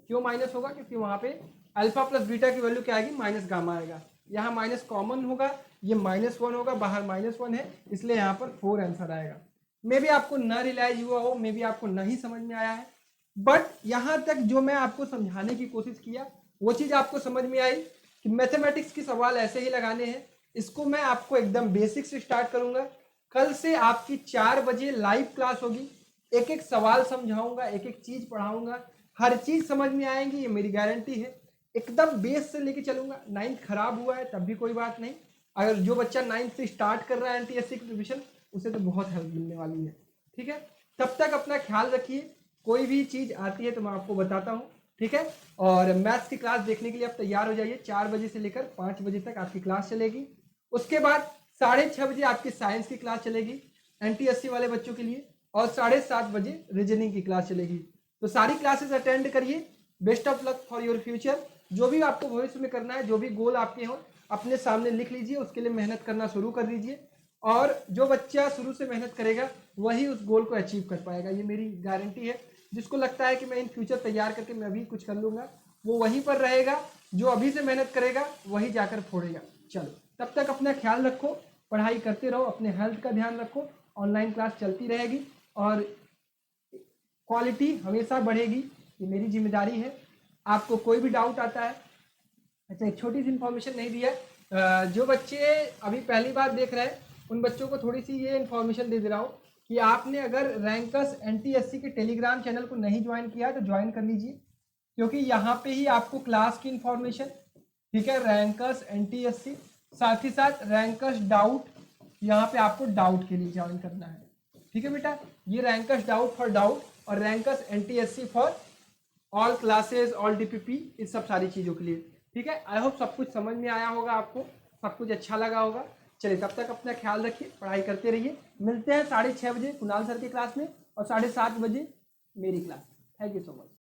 क्यों माइनस होगा? क्योंकि वहाँ पे अल्फा प्लस बीटा की वैल्यू क्या आएगी? माइनस गामा आएगा। यहाँ माइनस कॉमन होगा, ये -1 होगा, बाहर -1 है, इसलिए यहाँ पर 4 आंसर आएगा। मे भी आपको न रियलाइज हुआ हो, मे भी आपको नहीं समझ में आया है, बट यहाँ तक जो मैं आपको समझाने की कोशिश किया वो चीज़ आपको समझ में आई कि मैथमेटिक्स के सवाल ऐसे ही लगाने हैं। इसको मैं आपको एकदम बेसिक से स्टार्ट करूंगा। कल से आपकी 4 बजे लाइव क्लास होगी, एक एक सवाल समझाऊंगा, एक एक चीज पढ़ाऊंगा, हर चीज समझ में आएंगी, ये मेरी गारंटी है। एकदम बेस से लेके चलूंगा। 9th खराब हुआ है तब भी कोई बात नहीं, अगर जो बच्चा 9th से स्टार्ट कर रहा है एनटीएससी की प्रिपरेशन, उसे तो बहुत हेल्प मिलने वाली है। ठीक है, तब तक अपना ख्याल रखिए। कोई भी चीज आती है तो मैं आपको बताता हूँ। ठीक है, और मैथ्स की क्लास देखने के लिए आप तैयार हो जाइए। 4 बजे से लेकर 5 बजे तक आपकी क्लास चलेगी। उसके बाद 6:30 बजे आपकी साइंस की क्लास चलेगी एनटीएससी वाले बच्चों के लिए, और 7:30 बजे रीजनिंग की क्लास चलेगी। तो सारी क्लासेस अटेंड करिए। Best of luck for your future. जो भी आपको भविष्य में करना है, जो भी गोल आपके हों, अपने सामने लिख लीजिए, उसके लिए मेहनत करना शुरू कर दीजिए। और जो बच्चा शुरू से मेहनत करेगा वही उस गोल को अचीव कर पाएगा, ये मेरी गारंटी है। जिसको लगता है कि मैं इन फ्यूचर तैयार करके मैं अभी कुछ कर लूँगा, वो वहीं पर रहेगा। जो अभी से मेहनत करेगा वही जाकर फोड़ेगा। चलो, तब तक अपना ख्याल रखो, पढ़ाई करते रहो, अपने हेल्थ का ध्यान रखो। ऑनलाइन क्लास चलती रहेगी और क्वालिटी हमेशा बढ़ेगी, ये मेरी जिम्मेदारी है। आपको कोई भी डाउट आता है, अच्छा एक छोटी सी इन्फॉर्मेशन नहीं दिया, जो बच्चे अभी पहली बार देख रहे हैं उन बच्चों को थोड़ी सी ये इन्फॉर्मेशन दे रहा हूँ कि आपने अगर रैंकर्स एनटीएससी के टेलीग्राम चैनल को नहीं ज्वाइन किया तो ज्वाइन कर लीजिए, क्योंकि यहाँ पे ही आपको क्लास की इन्फॉर्मेशन, ठीक है, रैंकर्स एनटीएससी, साथ ही साथ रैंकर्स डाउट, यहाँ पे आपको डाउट के लिए ज्वाइन करना है। ठीक है बेटा, ये रैंकर्स डाउट फॉर डाउट और rankers NTSC for all classes, all DPP, इस सब सारी चीज़ों के लिए। ठीक है, आई होप सब कुछ समझ में आया होगा, आपको सब कुछ अच्छा लगा होगा। चलिए, तब तक अपना ख्याल रखिए, पढ़ाई करते रहिए। मिलते हैं 6:30 बजे कुणाल सर की क्लास में और 7:30 बजे मेरी class. Thank you so much.